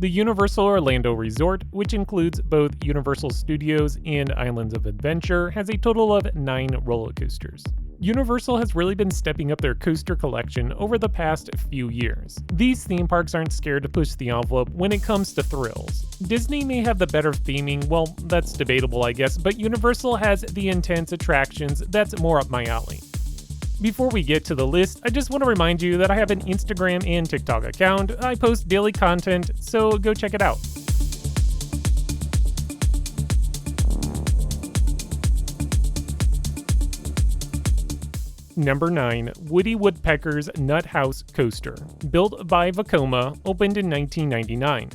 The Universal Orlando Resort, which includes both Universal Studios and Islands of Adventure, has a total of 9 roller coasters. Universal has really been stepping up their coaster collection over the past few years. These theme parks aren't scared to push the envelope when it comes to thrills. Disney may have the better theming, well, that's debatable I guess, but Universal has the intense attractions that's more up my alley. Before we get to the list, I just want to remind you that I have an Instagram and TikTok account. I post daily content, so go check it out. Number 9. Woody Woodpeckers Nut House Coaster. Built by Vekoma, opened in 1999.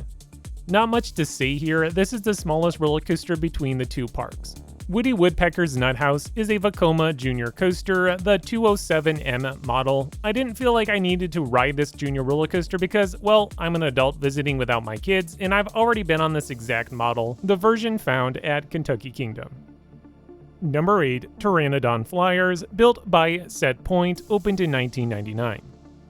Not much to say here, this is the smallest roller coaster between the two parks. Woody Woodpecker's Nut House is a Vekoma Junior coaster, the 207M model. I didn't feel like I needed to ride this junior roller coaster because, well, I'm an adult visiting without my kids, and I've already been on this exact model, the version found at Kentucky Kingdom. Number 8. Pteranodon Flyers, built by Set Point, opened in 1999.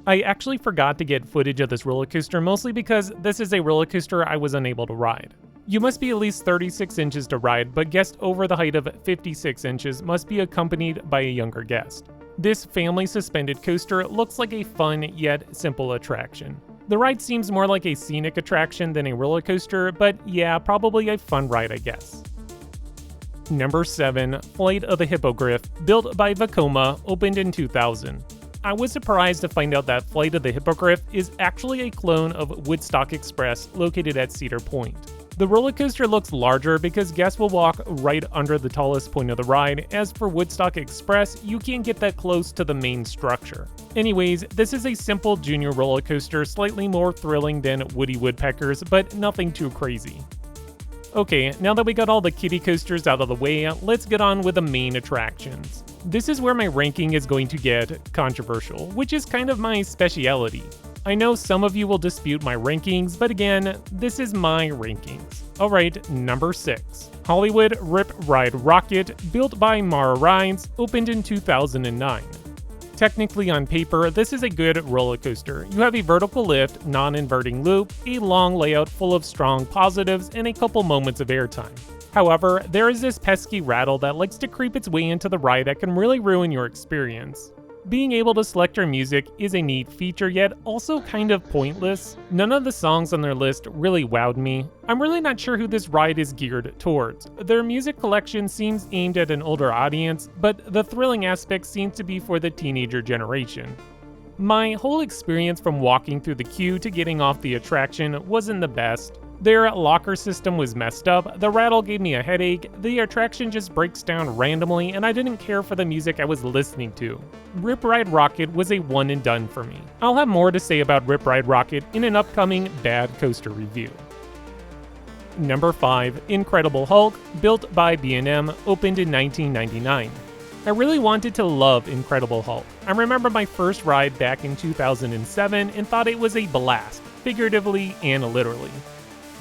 I actually forgot to get footage of this roller coaster mostly because this is a roller coaster I was unable to ride. You must be at least 36 inches to ride, but guests over the height of 56 inches must be accompanied by a younger guest. This family suspended coaster looks like a fun yet simple attraction. The ride seems more like a scenic attraction than a roller coaster, but yeah, probably a fun ride I guess. Number 7. Flight of the Hippogriff, built by Vekoma, opened in 2000. I was surprised to find out that Flight of the Hippogriff is actually a clone of Woodstock Express located at Cedar Point. The roller coaster looks larger because guests will walk right under the tallest point of the ride, as for Woodstock Express, you can't get that close to the main structure. Anyways, this is a simple junior roller coaster, slightly more thrilling than Woody Woodpeckers, but nothing too crazy. Okay, now that we got all the kiddie coasters out of the way, let's get on with the main attractions. This is where my ranking is going to get controversial, which is kind of my speciality. I know some of you will dispute my rankings, but again, this is my rankings. Alright, number 6. Hollywood Rip Ride Rocket, built by Mara Rides, opened in 2009. Technically on paper, this is a good roller coaster. You have a vertical lift, non-inverting loop, a long layout full of strong positives, and a couple moments of airtime. However, there is this pesky rattle that likes to creep its way into the ride that can really ruin your experience. Being able to select your music is a neat feature, yet also kind of pointless. None of the songs on their list really wowed me. I'm really not sure who this ride is geared towards. Their music collection seems aimed at an older audience, but the thrilling aspect seems to be for the teenager generation. My whole experience from walking through the queue to getting off the attraction wasn't the best. Their locker system was messed up, the rattle gave me a headache, the attraction just breaks down randomly, and I didn't care for the music I was listening to. Rip Ride Rocket was a one and done for me. I'll have more to say about Rip Ride Rocket in an upcoming Bad Coaster review. Number 5. Incredible Hulk, built by B&M, opened in 1999. I really wanted to love Incredible Hulk. I remember my first ride back in 2007 and thought it was a blast, figuratively and literally.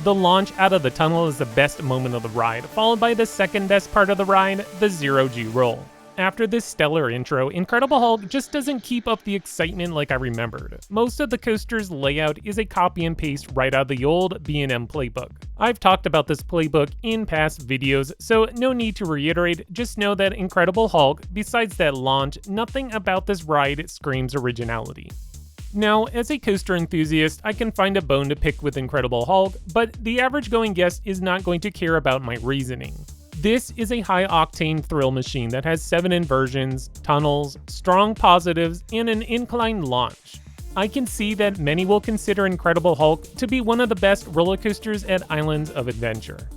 The launch out of the tunnel is the best moment of the ride, followed by the second best part of the ride, the zero-G roll. After this stellar intro, Incredible Hulk just doesn't keep up the excitement like I remembered. Most of the coaster's layout is a copy and paste right out of the old B&M playbook. I've talked about this playbook in past videos, so no need to reiterate, just know that Incredible Hulk, besides that launch, nothing about this ride screams originality. Now, as a coaster enthusiast, I can find a bone to pick with Incredible Hulk, but the average going guest is not going to care about my reasoning. This is a high-octane thrill machine that has 7 inversions, tunnels, strong positives, and an inclined launch. I can see that many will consider Incredible Hulk to be one of the best roller coasters at Islands of Adventure.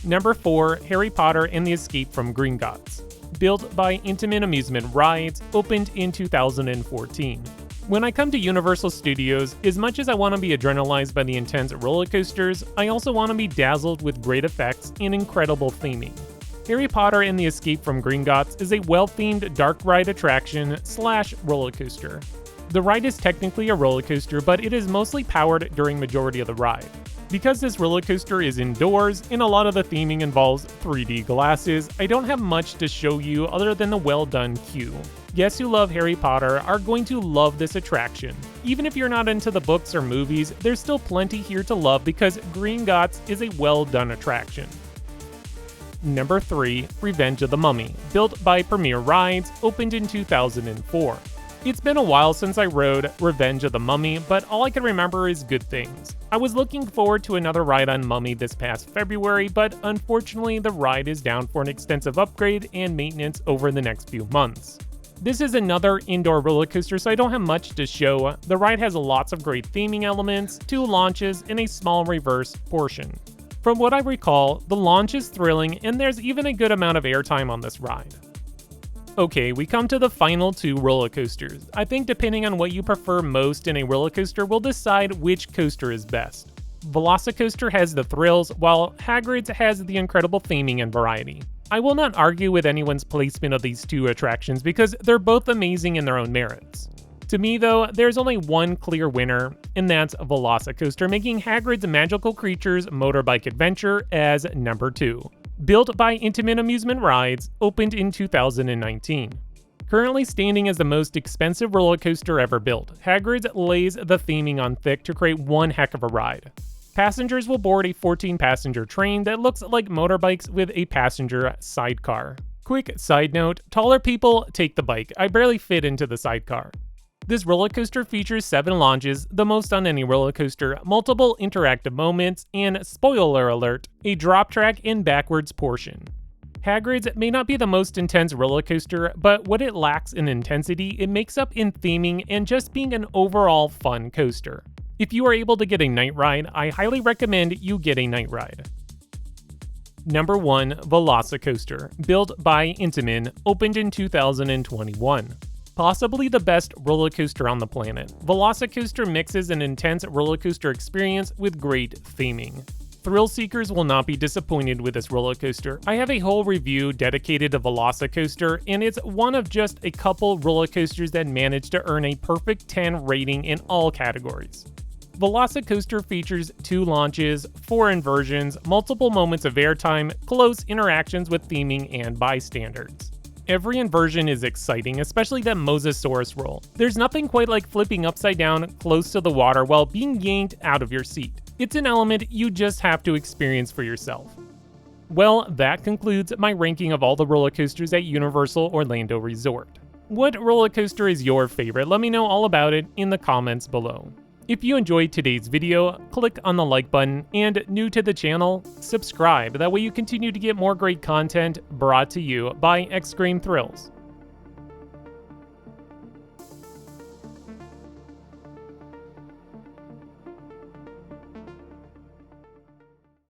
Number 4. Harry Potter and the Escape from Gringotts. Built by Intamin Amusement Rides, opened in 2014. When I come to Universal Studios, as much as I want to be adrenalized by the intense roller coasters, I also want to be dazzled with great effects and incredible theming. Harry Potter and the Escape from Gringotts is a well-themed dark ride attraction / roller coaster. The ride is technically a roller coaster, but it is mostly powered during majority of the ride. Because this roller coaster is indoors and a lot of the theming involves 3D glasses, I don't have much to show you other than the well-done queue. Guests who love Harry Potter are going to love this attraction. Even if you're not into the books or movies, there's still plenty here to love because Gringotts is a well-done attraction. Number 3. Revenge of the Mummy, built by Premier Rides, opened in 2004. It's been a while since I rode Revenge of the Mummy, but all I can remember is good things. I was looking forward to another ride on Mummy this past February, but unfortunately the ride is down for an extensive upgrade and maintenance over the next few months. This is another indoor roller coaster, so I don't have much to show. The ride has lots of great theming elements, 2 launches, and a small reverse portion. From what I recall, the launch is thrilling, and there's even a good amount of airtime on this ride. Okay, we come to the final 2 roller coasters. I think depending on what you prefer most in a roller coaster will decide which coaster is best. Velocicoaster has the thrills, while Hagrid's has the incredible theming and variety. I will not argue with anyone's placement of these 2 attractions because they're both amazing in their own merits. To me though, there's only one clear winner, and that's Velocicoaster, making Hagrid's Magical Creatures Motorbike Adventure as number 2. Built by Intamin Amusement Rides, opened in 2019. Currently standing as the most expensive roller coaster ever built, Hagrid's lays the theming on thick to create one heck of a ride. Passengers will board a 14-passenger train that looks like motorbikes with a passenger sidecar. Quick side note, taller people take the bike. I barely fit into the sidecar. This roller coaster features 7 launches, the most on any roller coaster, multiple interactive moments, and, spoiler alert, a drop track and backwards portion. Hagrid's may not be the most intense roller coaster, but what it lacks in intensity, it makes up in theming and just being an overall fun coaster. If you are able to get a night ride, I highly recommend you get a night ride. Number 1. Velocicoaster, built by Intamin, opened in 2021. Possibly the best roller coaster on the planet, Velocicoaster mixes an intense roller coaster experience with great theming. Thrill seekers will not be disappointed with this roller coaster. I have a whole review dedicated to Velocicoaster, and it's one of just a couple roller coasters that managed to earn a perfect 10 rating in all categories. Velocicoaster features 2 launches, 4 inversions, multiple moments of airtime, close interactions with theming and bystanders. Every inversion is exciting, especially that Mosasaurus roll. There's nothing quite like flipping upside down close to the water while being yanked out of your seat. It's an element you just have to experience for yourself. Well, that concludes my ranking of all the roller coasters at Universal Orlando Resort. What roller coaster is your favorite? Let me know all about it in the comments below. If you enjoyed today's video, click on the like button, and new to the channel, subscribe. That way you continue to get more great content brought to you by X-Scream Thrills.